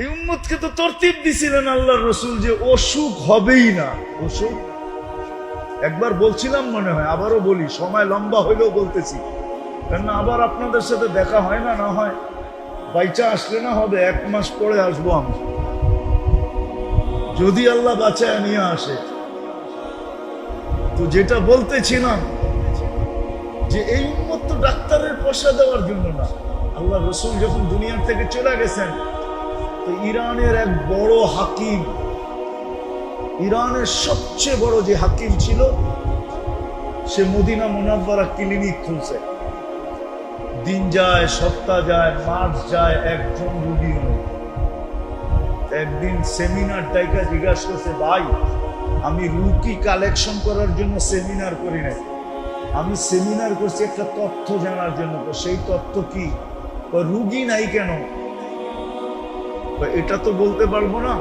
এই উম্মতকে তো তরতিব দিছিলেন আল্লাহর রসুল যে অসুখ হবেই না। অসুখ একবার বলছিলাম মনে হয়, আবারও বলি, সময় লম্বা হইলেও বলতেছি, কেননা আবার আপনাদের সাথে দেখা হয় না, না হয় বাইচা আসলে না হবে, 1 মাস পরে আসবো আমি, যদি আল্লাহ বাঁচায় নিয়ে আসে। তো যেটা বলতেছিলাম যে এই উম্মত তো ডাক্তারের পয়সা দেওয়ার জন্য না। আল্লাহ রসুল যখন দুনিয়ার থেকে চলে গেছেন, তো ইরানের এক বড় হাকিম, ইরানের সবচেয়ে বড় যে হাকিম ছিল, সে মদিনা মুনাব্বারা ক্লিনিক খুলছে। দিন যায়, সপ্তাহ যায়, মাস যায়, একজন রুগী নেই। একদিন সেমিনার ডাইকা জিজ্ঞাসা করছে, ভাই আমি রুগী কালেকশন করার জন্য সেমিনার করি নাই, আমি সেমিনার করছি একটা তথ্য জানার জন্য। সেই তথ্য কি? রুগী নাই কেন? এটা তো বলতে পারবো না,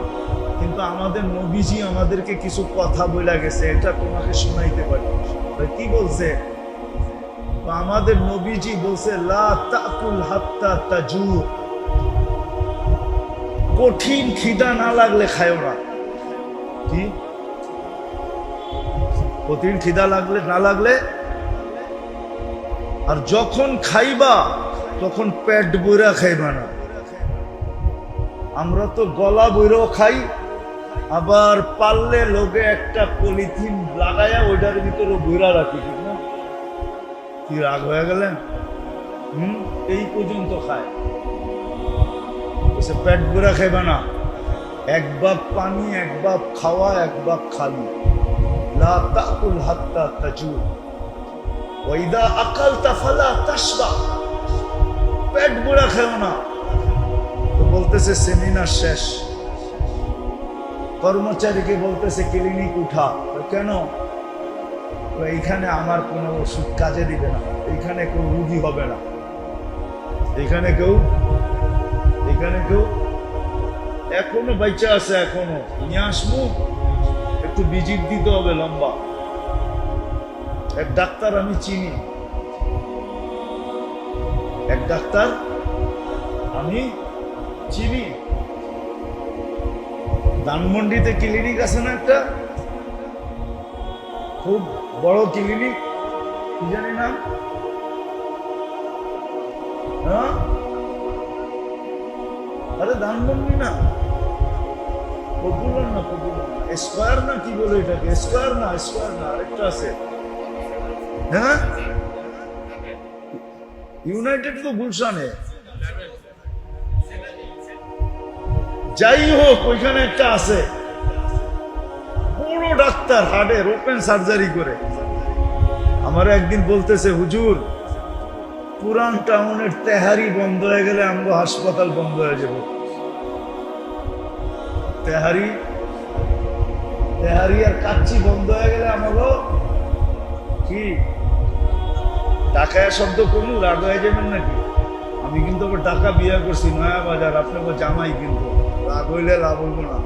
কিন্তু আমাদের নবীজি আমাদেরকে কিছু কথা বলে গেছে, এটা তোমাকে শোনাইতে পারি। কি বলছে? আমাদের নবীজি বলছে, লা তাকুল হাত্তা তাজু, কঠিন খিদা না লাগলে খায়ও না। কি কঠিন খিদা লাগলে না লাগলে? আর যখন খাইবা তখন পেট বইরা খাইবা না। আমরা তো গলা বইরাও খাই, আবার পারলে লোকে একটা পলিথিন লাগাইয়া ওইটার ভিতরে বইরা রাখি, ঠিক না? কি রাগ হয়ে গেলেন? এই পর্যন্ত খায়। পেট বইরা খাইবা না, 1 বাপ পানি, 1 বাপ খাওয়া, 1 বাপ খালি। লা তাকুল হাত্তা তাজু ওয়া ইযা আকালতা ফালা তাশবা, পেট বইরা খাও না। তো বলতেছে সেমিনার শেষ, কর্মচারীকে বলতেছে ক্লিনিক উঠা। কেন? এইখানে আমার কোনো ওষুধ কাজে দিবে না, এইখানে কেউ রুগী হবে না, এখানে কেউ এখনো বাইচা আছে, এখনো নিয়ে আসবো, একটু ভিজিট দিতে হবে লম্বা। এক ডাক্তার আমি চিনি, এক ডাক্তার আমি চিনি, ধানমন্ডিতে ক্লিনিক আছে না একটা, খুব বড় ক্লিনিক, কি জানি না, হ্যাঁ? আরে ধানমন্ডি না, পপুলার না, স্কয়ার না, কি বলে এটাকে? স্কয়ার না, আরেকটা আছে, হ্যাঁ, ইউনাইটেড তো গুলশানে। যাই হোক, ওইখানে একটা আছে, বড় ডাক্তার, হার্টের ওপেন সার্জারি করে। আমার একদিন বলতেছে, হুজুর পুরান টাউনের তেহারি বন্ধ হয়ে গেলে আমগো হাসপাতাল বন্ধ হয়ে যাবে। তেহারি আর কাচ্চি বন্ধ হয়ে গেলে আমাগো কি টাকায় শব্দ করলু রাগ হয়ে যাবেন নাকি? আমি কিন্তু আবার টাকা বিয়ে করছি, নয়া বাজার, আপনাকে জামাই, কিন্তু রাগ হইলে লাভ হইব না।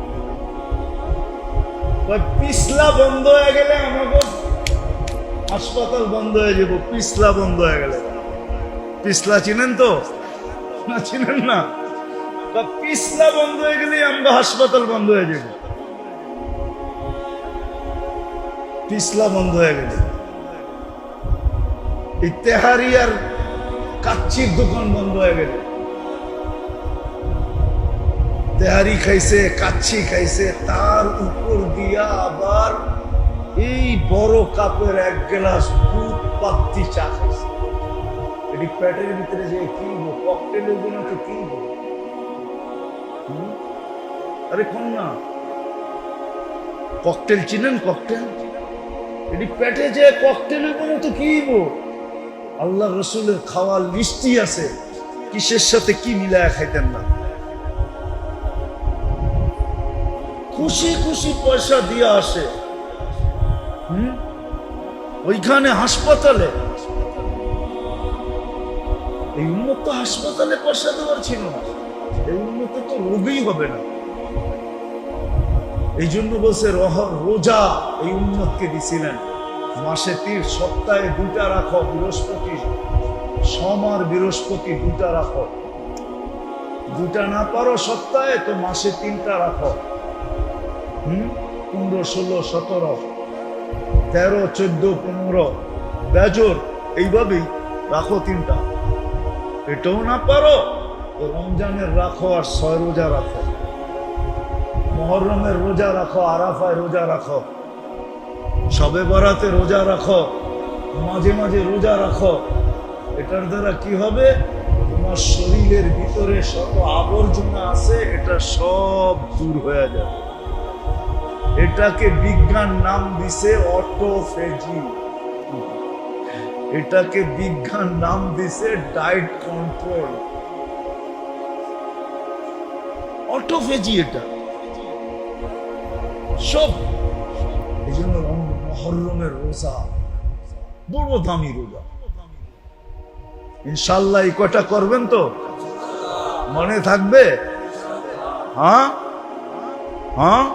পিছলা বন্ধ হয়ে গেলে আমাকে হাসপাতাল বন্ধ হয়ে যাব। পিছলা বন্ধ হয়ে গেলে, পিছলা চিনেন তো? না চিনেন না? পিছলা বন্ধ হয়ে গেলে আমরা হাসপাতাল বন্ধ হয়ে যাব। পিছলা বন্ধ হয়ে গেলে এই তেহারি আর কাচ্চির দোকান বন্ধ হয়ে গেল। তেহারি খাইছে, কাচ্চি খাইছে, তার উপর দিয়া আবার এই বড় কাপের 1 গ্লাস দুধ পাত্তি চা খাইছে। এটি পেটের ভিতরে যে কিনব, ককটেলের জন্য তো কিনব। আরে কোন না, ককটেল চিনেন? ককটেল এটি পেটে যে ককটেলের জন্য তো কিনব। আল্লাহ রসুলের খাওয়ার লিস্টই আছে, কিসের সাথে কি মিলায় খাইতেন না। খুশি খুশি পয়সা দিয়ে আসে, ওইখানে হাসপাতালে। এই উন্নত হাসপাতালে পয়সা দেওয়ার ছিল না, এই উন্নত তো রোগই হবে না। এই জন্য বলছে রোজা এই উন্মতকে দিছিলেন, মাসে 3, সপ্তাহে 2টা রাখো, বৃহস্পতি, সোম আর বৃহস্পতি 2টা রাখো। দুটা না পারো সপ্তাহে তো মাসে 3টা রাখো। 15, 16, 17, 13, 14, 15 বেজোর এইভাবেই রাখো 3টা। এটাও না পারো তো রমজানের রাখো আর 6 রোজা রাখো, মুহররমের রোজা রাখো, আরাফায় রোজা রাখো, শবে বরাতে রোজা রাখো, মাঝে মাঝে রোজা রাখো। এটার দ্বারা কি হবে? তোমার শরীরের ভিতরে শত আবর্জনা আছে, এটা সব দূর হয়ে যাবে। এটাকে বিজ্ঞান নাম দিছে অটোফেজি। এটাকে বিজ্ঞান নাম দিছে ডায়েট কন্ট্রোল। অটোফেজি এটা সব। এই জন্য মুহররমের রোজা বড় দামি রোজা। ইনশাআল্লাহ এই কটা করবেন তো? মনে থাকবে? হ্যাঁ হ্যাঁ।